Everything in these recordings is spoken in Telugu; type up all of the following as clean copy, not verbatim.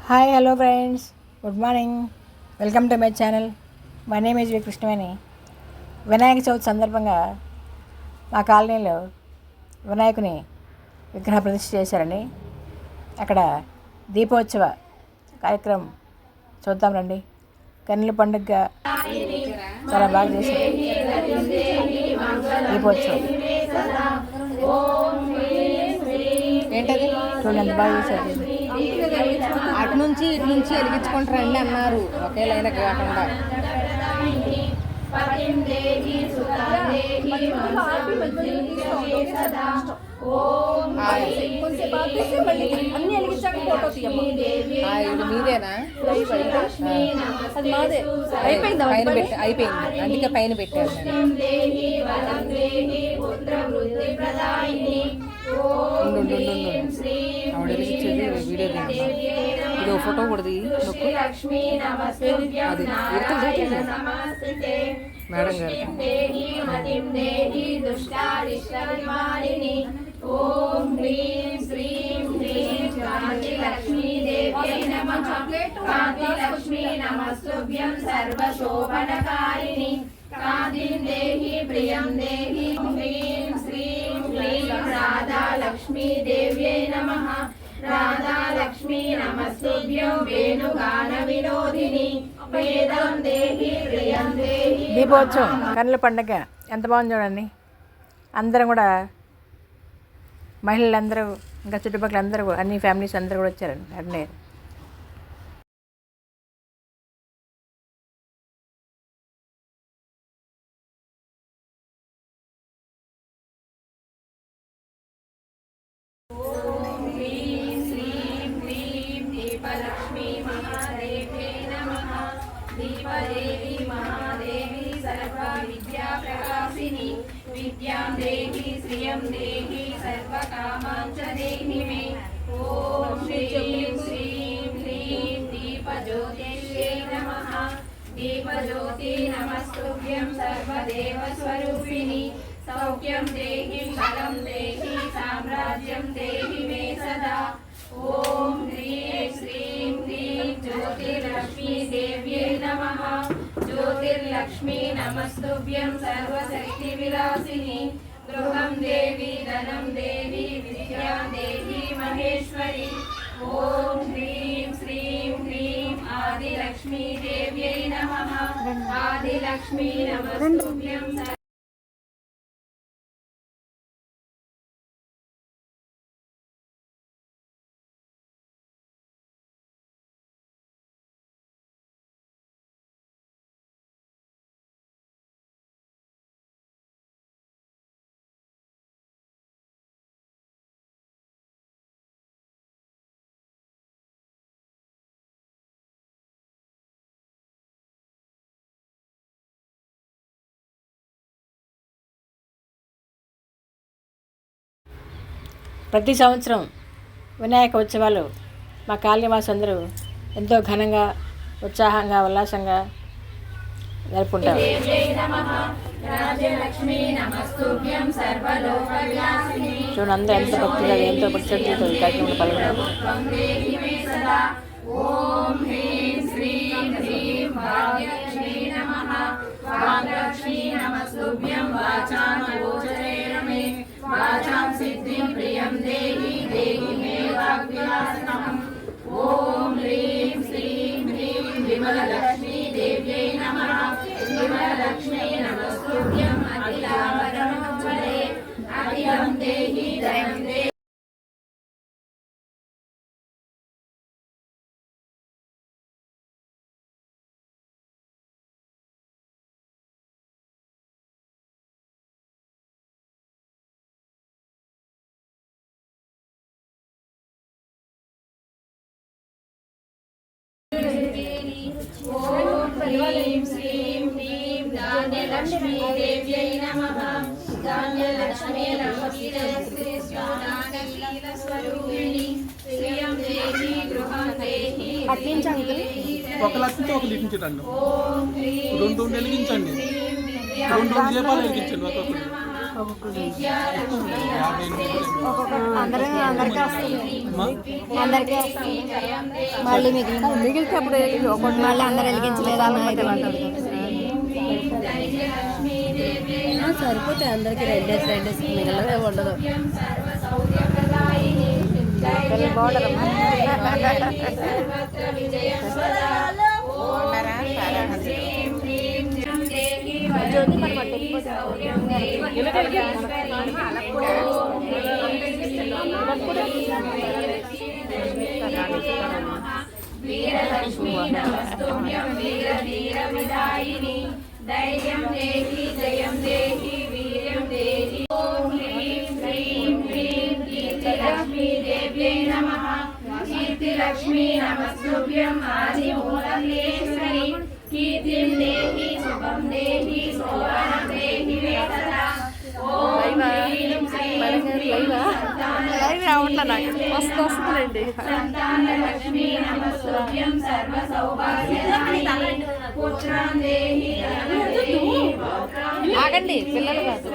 Hi hello friends, good morning. Welcome to my channel. My name is V Krishnaveni. Vinayaka Chavithi సందర్భంగా మా కాలనీలో వినాయకుని విగ్రహ ప్రతిష్ఠ చేశారండి. అక్కడ దీపోత్సవ కార్యక్రమం చూద్దాం రండి. కన్నుల పండుగగా చాలా బాగా చేశారు దీపోత్సవం. ఏంటది చూడండి ఎంత బాగా చేశారు. అటు నుంచి ఇటు నుంచి వెలిగించుకుంటారండి అన్నారు, ఒకే లైన్ కాకుండా. ఇది మీదేనా? అయిపోయింది, అందుకే పైన పెట్టారు. ఆవిడ వెలిగించేది వీడియో ఇది ఒక ఫోటో కూడా అది మేడం గారు. ఓం హ్రీం శ్రీం హ్రీం కాంతిలక్ష్మీదేవ్యై నమః. కాంతిలక్ష్మీ నమస్తుభ్యం సర్వశోభనకారిణి. కాంతిం దేహి ప్రియం దేహి. హ్రీం శ్రీం హ్రీం రాధాలక్ష్మీదేవ్యై నమః. రాధాలక్ష్మీ నమస్తుభ్యం వేణుగాన వినోదిని. వేదం దేహి ప్రియం దేహి. దీపోత్సవం కన్నుల పండుగ ఎంత బాగుంది చూడండి. అందరం కూడా మహిళలందరూ ఇంకా చుట్టుపక్కల అందరూ అన్ని ఫ్యామిలీస్ అందరూ కూడా వచ్చారండి. అన్నీ దీపలక్ష్మీ మహాదేవ్యై నమః. దీపదేవి మహాదేవి సర్వ విద్యా ప్రకాశిని. విద్యాం దేహి శ్రియం దేహి సర్వకామాం చ దేహి మే. ఓం హ్రీం శ్రీం హ్రీం దీపజ్యోతిష్యై నమః. దీపజ్యోతి నమస్తుభ్యం సర్వదేవ స్వరూపిణి. సౌఖ్యం దేహి బలం దేహి సామ్రాజ్యం దేహి మే సదా. ఓం హ్రీం శ్రీం హ్రీం జ్యోతిర్లక్ష్మీ దేవ్యై నమః. జ్యోతిర్లక్ష్మీ నమస్తుభ్యం సర్వశక్తి విలాసిని. గృహం దేవి ధనం దేవి విద్యాం దేవి మహేశ్వరి. ఓం హ్రీం శ్రీం హ్రీం ఆదిలక్ష్మీ దేవ్యై నమః. ఆదిలక్ష్మీ నమస్తుభ్యం ప్రతి సంవత్సరం వినాయక ఉత్సవాలు మా కాలనీవాసులు అందరూ ఎంతో ఘనంగా ఉత్సాహంగా ఉల్లాసంగా జరుపుకుంటారు. చూడండి అందరూ ఎంతో భక్తిగా ఎంతో భక్తితో ఈ కార్యక్రమంలో పాల్గొన్నారు. ఓం హ్రీం శ్రీం హ్రీం భాగ్యలక్ష్మీ నమః. భాగ్యలక్ష్మీ నమస్తుభ్యం వాచాం గోచరేరమే. వాచాం సిద్ధిం ప్రియం దేహి దేహి మే వాగ్విలాసనం. ఓం హ్రీం శ్రీం హ్రీం విమలలక్ష్మీ దేవ్యై నమః. విమలలక్ష్మీ నమస్తుభ్యం అఖిలాభరణోజ్వలే. అఖిలం దేహి ధనం దేహి. ఓం హ్రీం శ్రీం హ్రీం ధాన్యలక్ష్మీ దేవ్యై నమః. ధాన్యలక్ష్మీ నమస్తే స్వాదానశీల స్వరూపిణి. శ్రియం దేహి గృహం దేహి. ఒక లక్షతో ఒక లిఖించండి, రెండు వెలిగించండి, రెండు దీపాలు వెలిగించండి ఒక్కొక్కటి. అందరికీ వస్తుంది. అందరికీ వస్తుంది. మళ్ళీ మిగిలితే అప్పుడు మళ్ళీ అందరు వెలిగించలేదు సరిపోతాయి. అందరికి రెండేసి మిగలవే ఉండదు. ధైర్యం దేహి జయం దేహి వీర్యం దేహి ఓం హ్రీం హ్రీం హ్రీం కీర్తిలక్ష్మీ దేవ్యై నమః కీర్తిలక్ష్మీ నమస్తుభ్యం ఆదిమూలమేశ్వరి కీర్తిం దేహి శుభం దేహి శోభనం దేహి మే సదా ఓం హ్రీం శ్రీం హ్రీం సంతానలక్ష్మీ నమస్తుభ్యం సర్వ సౌభాగ్యదాయిని పుత్రం దేహి ఆగండి. పిల్లలు కాదు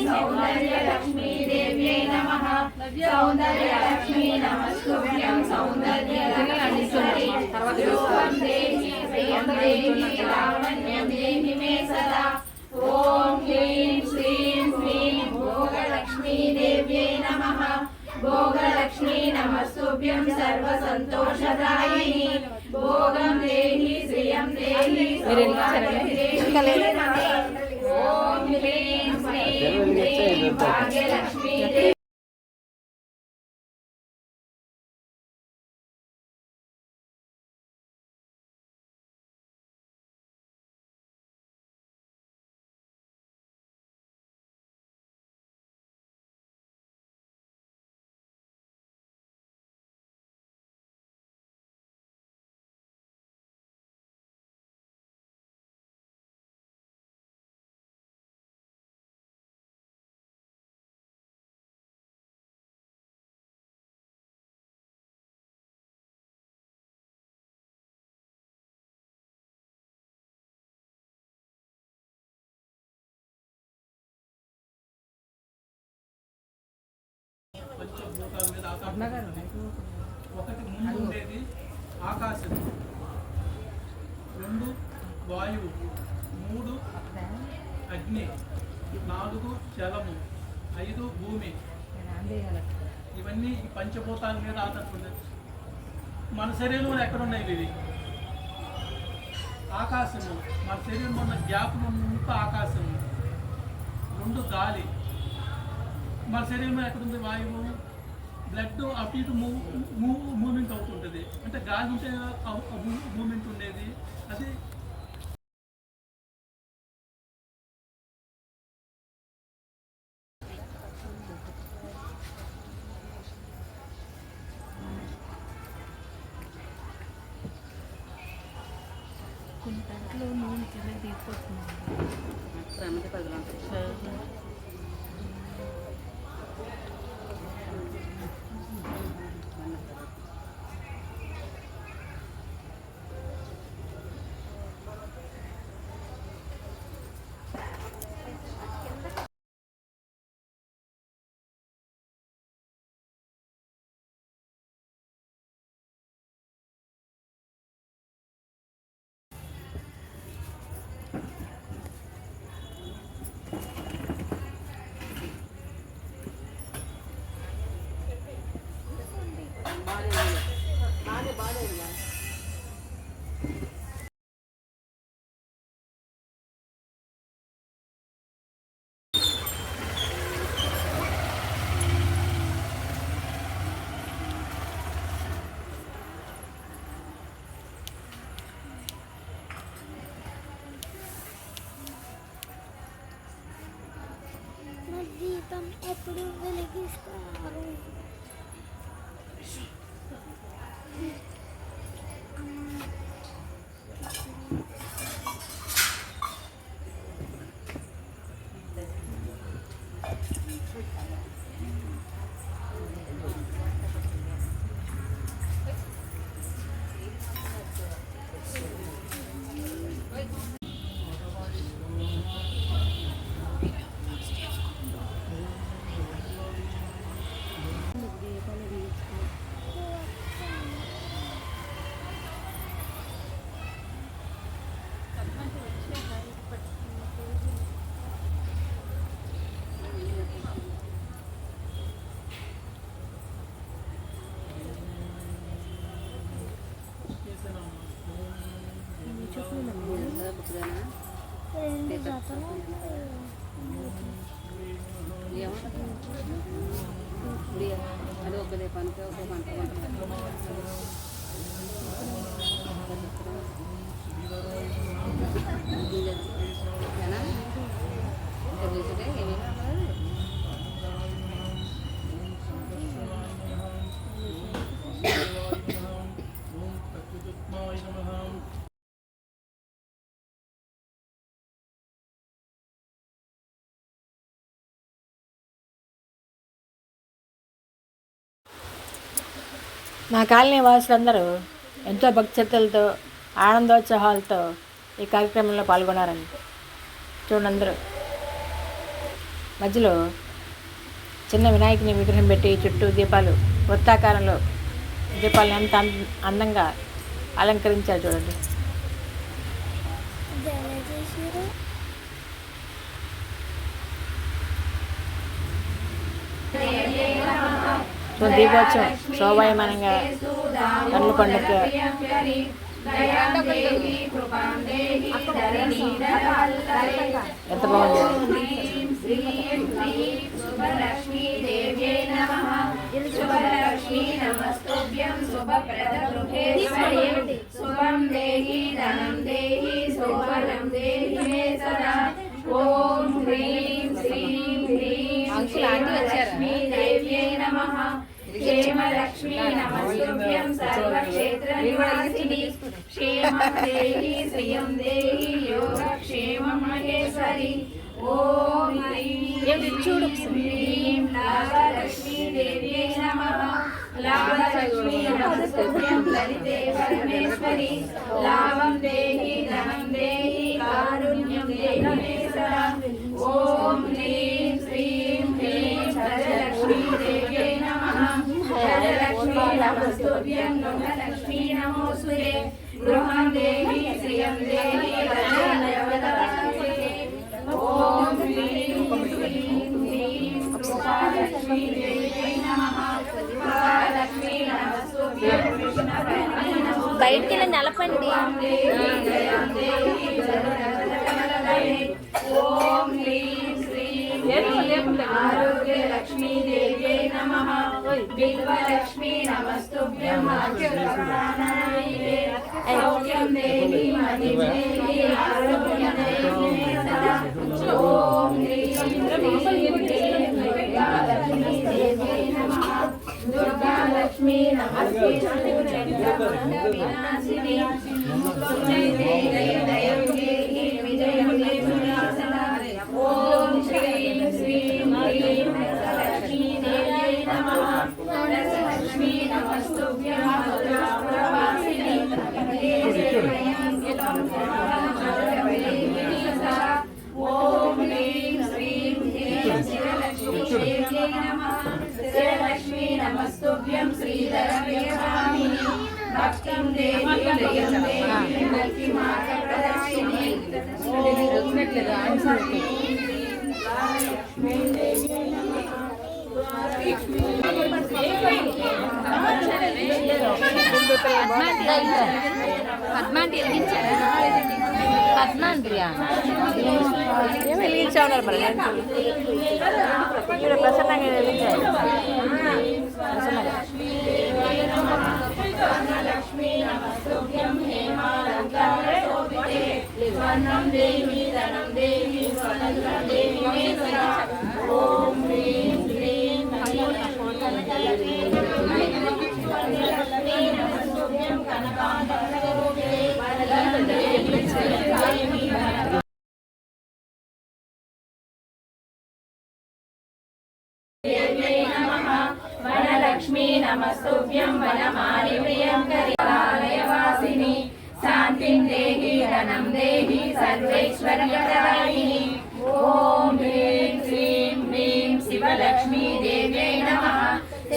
సౌందర్యలక్ష్మీ దేవ్యై నమః సౌందర్యలక్ష్మీ నమస్తుభ్యం సౌందర్యలక్ష్మీ రూపం దేహి ప్రియం దేహి లావణ్యం దేహి మే సదా ఓం హ్రీం శ్రీం హ్రీం భోగలక్ష్మీ దేవ్యై నమః భోగలక్ష్మీ నమస్తుభ్యం సర్వ సంతోషదాయిని భోగం దేహి శ్రియం దేహి ఓం హ్రీం శ్రీం హ్రీం భాగ్యలక్ష్మీ దేవి పంచభూతాల మీద ఆకాశం. ఒకటి ముందు ఉండేది ఆకాశం, 2 వాయువు, 3 అగ్ని, 4 జలము, 5 భూమి. ఇవన్నీ ఈ పంచభూతాల మీద ఆధారపడి మన శరీరంలో ఎక్కడున్నాయి ఇవి? ఆకాశము, మన శరీరంలో ఉన్న గ్యాప్లు అంతా ఆకాశము. 2 గాలి, మన శరీరంలో ఎక్కడుంది? వాయువు. బ్లడ్ అటు ఇటు మూమెంట్ అవుతుంటుంది. అంటే గాలి ఉంటే మూమెంట్ ఉండేది. అది దీపం ఎప్పుడు వెలిగిస్తారు? అది ఒక దీపానికి ఒక మంట మా కాలనీ వాసులందరూ ఎంతో భక్తి శ్రద్ధలతో ఆనందోత్సాహాలతో ఈ కార్యక్రమంలో పాల్గొన్నారండి. చూడండి, అందరూ మధ్యలో చిన్న వినాయకుని విగ్రహం పెట్టి చుట్టూ దీపాలు వృత్తాకారంలో దీపాలను ఎంత అందంగా అలంకరించారు చూడండి. ఇది ఎలా చేసారు? సో దీపోత్సవం శోభాయమానంగా కన్నుల పండుగ ఎంత బాగుంది. శుభం దేహి ధనం దేహి శోభనం దేహి మే సదా. ఓం హ్రీం శ్రీం హ్రీం లక్ష్మీ దేవ్యై నమః. క్షేమలక్ష్మీ నమస్తుభ్యం సర్వక్షేత్ర నివాసిని. క్షేమం దేహి శ్రియం దేహి యోగక్షేమం మహేశ్వరి. ఓం హ్రీం హ్రీం లాభలక్ష్మీ దేవ్యై నమః. లాభలక్ష్మీ నమస్తుభ్యం లలితే పరమేశ్వరి. లాభం దేహి ధనం దేహి కారుణ్యం దేహి మే సదా. ఓం హ్రీం శ్రీం హ్రీం గజలక్ష్మీ దేవ్యై నమః. గజలక్ష్మీ నమస్తుభ్యం గృహలక్ష్మీ నమోస్తుతే. గృహం దేహి శ్రియం దేహి గజలక్ష్మీ. ఓం హ్రీం శ్రీం హ్రీం కృపాలక్ష్మీ దేవ్యై నమః. కృపాలక్ష్మీ నమస్తుభ్యం కృష్ణపత్ని నమోస్తుతే. బయటికి వెళ్ళి నిలపండి. ఓం హ్రీం శ్రీం ఆరోగ్య లక్ష్మీ దేవ్యై నమః. బిల్వలక్ష్మీ నమస్తుభ్యం ప్రాణాయితే. సౌఖ్యం దేవి మహిం దేవి ఆరోగ్యం దేవి మే సదా. ఓం హ్రీం శ్రీం దుర్గాలక్ష్మీ దేవ్యై నమః. దుర్గాలక్ష్మీ నమస్తుభ్యం వినాశిని. దయం దేహి విజయం దేవి సదా. ఓం శ్రీం శ్రీం హ్రీం రసలక్ష్మీ దేవ్యై నమః. రసలక్ష్మీ నమస్తుభ్యం మధురాపురవాసిని. ఓం హ్రీం శ్రీం హ్రీం శివలక్ష్మీ దేవ్యై నమః. శివలక్ష్మీ నమస్తుభ్యం శ్రీధరవ్యభామిని. భక్తిం దేవి దయం దేవి భక్తిమాత ప్రదర్శిని. పద్మాంటి వెలిగించారా? పద్మాంటియా? ఏం వెలిగించా ఉన్నారు మరి మీరు ప్రసన్నంగా వెలిగించారు. ప్రసన్నంగా లక్ష్మీ నమస్తుభ్యం హేమాలంకార శోభితే. స్వర్ణం దేవి ధనం దేవి స్వతంత్రం దేవి మే సదా. ఓం హ్రీం హ్రీం లక్ష్మీ నమస్తుభ్యం కనకాంబరరూపితే. వరదం దేవి దేవి దేవ్యై నమః. వనలక్ష్మీ నమస్తుభ్యం వనమాలి ప్రియంకరి. ఆలయవాసిని. శాంతిం దేహి ధనం దేహి సర్వైశ్వర్యప్రదాయిని. ఓం హ్రీం శ్రీం హ్రీం శివలక్ష్మీ దేవ్యై నమః.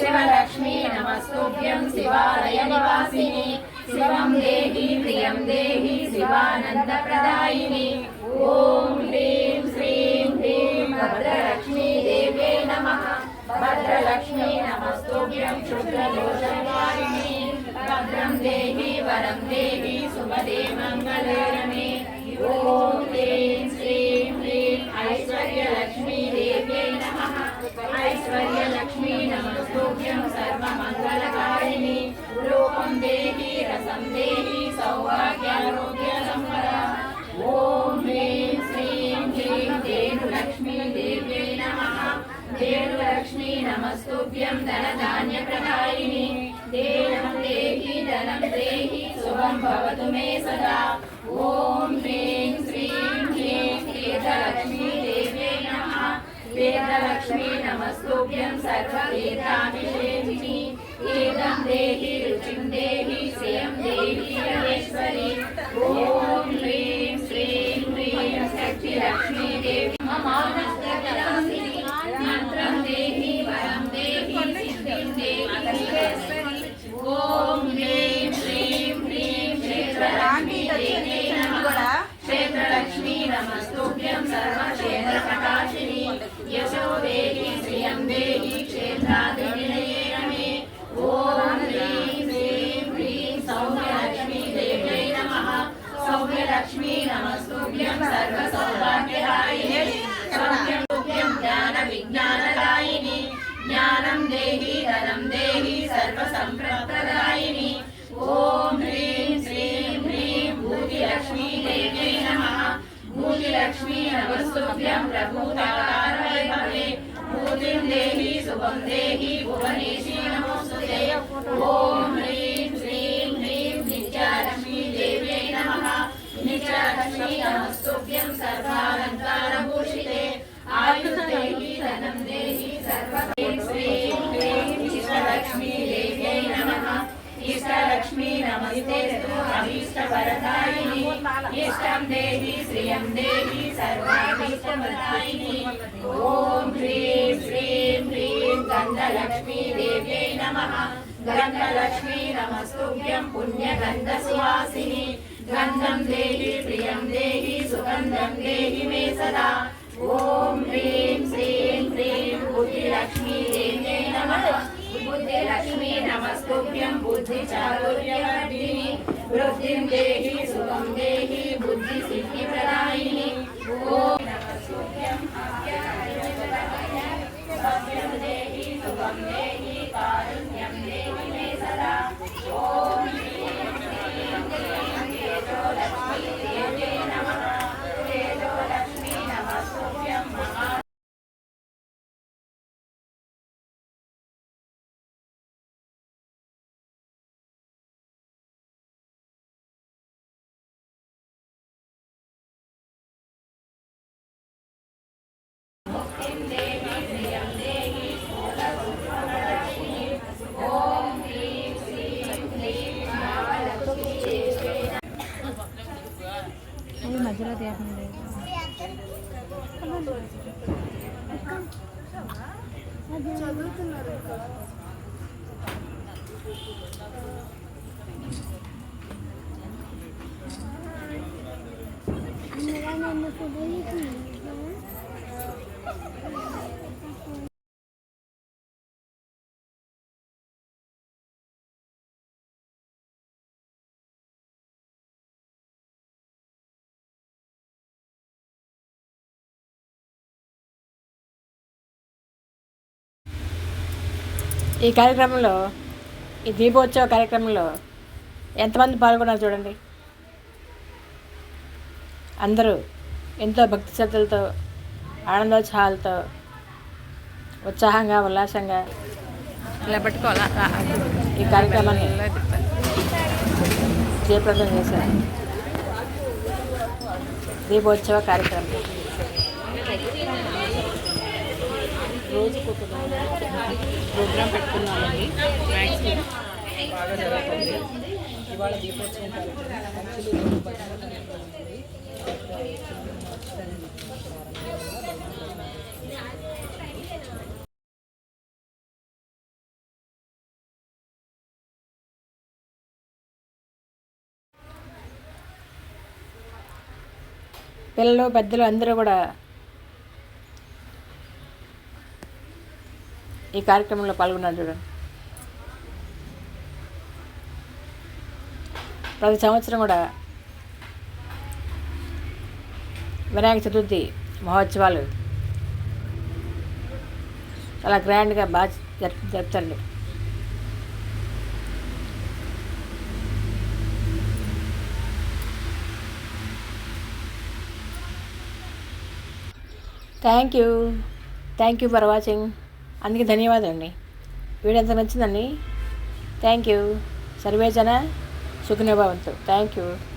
శివలక్ష్మీ నమస్తుభ్యం శివాలయ నివాసిని. శివం దేహి ప్రియం దేహి శివానందప్రదాయిని. ఓం హ్రీం శ్రీం హ్రీం భద్రలక్ష్మీ దేవ్యై నమః. భద్రలక్ష్మీ నమస్తుభ్యం క్షుద్రదోషనివారిణి. భద్రం దేహి వరం దేహి శుభదే మంగళకరమే. ఓం హ్రీం శ్రీం హ్రీం ఐశ్వర్యలక్ష్మీ దేవ్యై నమః. ऐश्वर्यलक्ष्मी नमस्तुभ्यं सर्वमङ्गलकारिणि रूपं देहि रसं देहि सौभाग्यारोग्यसम्पदा ॐ ह्रीं श्रीं ह्रीं धेनुलक्ष्मी देव्यै नमः धेनुलक्ष्मी नमस्तुभ्यं धनधान्यप्रदायिनि देहं देहि धनं देहि शुभं भवतु मे सदा ॐ ह्रीं श्रीं ह्रीं तीर्थलक्ष्मी देव्यै नमः तीर्थलक्ष्मी नमस्तुभ्यं सर्वतीर्थाभिषेकिनि तीर्थं देहि रुचिं देहि श्रियं देहि परमेश्वरि ॐ ह्रीं श्रीं ह्रीं शक्तिलक्ष्मी देवी मंत्रं देहि वरं देहि सिद्धिं देहि ॐ ह्रीं श्रीं ह्रीं क्षेत्रलक्ष्मी देवी नमः क्षेत्रलक्ष्मी नमस्तुभ्यं सर्वक्षेत्रप्रकाशिनि यशो देहि श्रियं देहि क्षेत्राधिनिलयेन मे ॐ ह्रीं श्रीं ह्रीं सौम्यलक्ष्मी देव्यै नमः सौम्यलक्ष्मी नमस्तुभ्यं सर्वसौभाग्यदायिनि सौम्यं ज्ञानविज्ञानदायिनि ज्ञानं देहि धनं देहि सर्वसम्पत्प्रदायिनि ॐ ह्रीं श्रीं ह्रीं भूतिलक्ष्मी देव्यै नमः भूतिलक्ष्मी नमस्तुभ्यं प्रभूताकारवैभवे भूतिं देहि शुभं देहि भुवनेशी नमोऽस्तुते ॐ ह्रीं श्रीं ह्रीं नित्यालक्ष्मी देव्यै नमः नित्यालक्ष्मी नमस्तुभ्यं सर्वालङ्कारभूषिते आयुर्देहि धनं देहि सर्वं श्रीं ह्रीं इष्टलक्ष्मी देव्यै नमः इष्टलक्ष्मी नमस्तेस्तु अभीष्टवरदायिनि इष्टं देहि श्रियं देहि सर्वाभीष्टवरदायिनि ॐ ह्रीं श्रीं ह्रीं गन्धलक्ष्मी देव्यै नमः गन्धलक्ष्मी नमस्तुभ्यं पुण्यगन्धसुवासिनि गन्धं देहि प्रियं देहि सुगन्धं देहि मे सदा ॐ ह्रीं श्रीं ह्रीं बुद्धिलक्ष्मी देव्यै नमः बुद्धिलक्ष्मी नमस्तुभ्यं बुद्धिचातुर्यवर्धिनि वृद्धिं देहि सुखं देहि बुद्धिसिद्धिप्रदायिनि ॐ नमस्तुभ्यं सत्यं देहि सुखं देहि कारुण्यं देहि मे सदा ॐ ह्रीं श्रीं ह्रीं तेजोलक्ष्मी देव्यै नमः तेजोलक्ष्मी नमस्तुभ्यं महा మధ్యలో తీయండి చదువుతున్నారు అన్నగా నన్ను ఫోటో ఈ కార్యక్రమంలో ఈ దీపోత్సవ కార్యక్రమంలో ఎంతమంది పాల్గొన్నారు చూడండి. అందరూ ఎంతో భక్తి శ్రద్ధలతో ఆనందోత్సాహాలతో ఉత్సాహంగా ఉల్లాసంగా ఇలా పట్టుకోవాలా ఈ కార్యక్రమాన్ని జయప్రదం చేశారు. దీపోత్సవ కార్యక్రమం రోజుకొక ప్రోగ్రాం పెట్టుకున్నామండి. మ్యాక్సిమం బాగా జరుగుతుంది. ఇవాళ దీపోత్సవం కార్యక్రమం యాక్చువల్లీ పిల్లలు పెద్దలు అందరూ కూడా ఈ కార్యక్రమంలో పాల్గొన్నారు చూడండి. ప్రతి సంవత్సరం కూడా వినాయక చతుర్థి మహోత్సవాలు చాలా గ్రాండ్గా బాగా జరుపుతారండి. Thank you for watching. అందుకే ధన్యవాదాలండి. వీడియో ఎంత నచ్చిందండి. Thank you. సర్వేజన సుఖినో భవంతు. Thank you.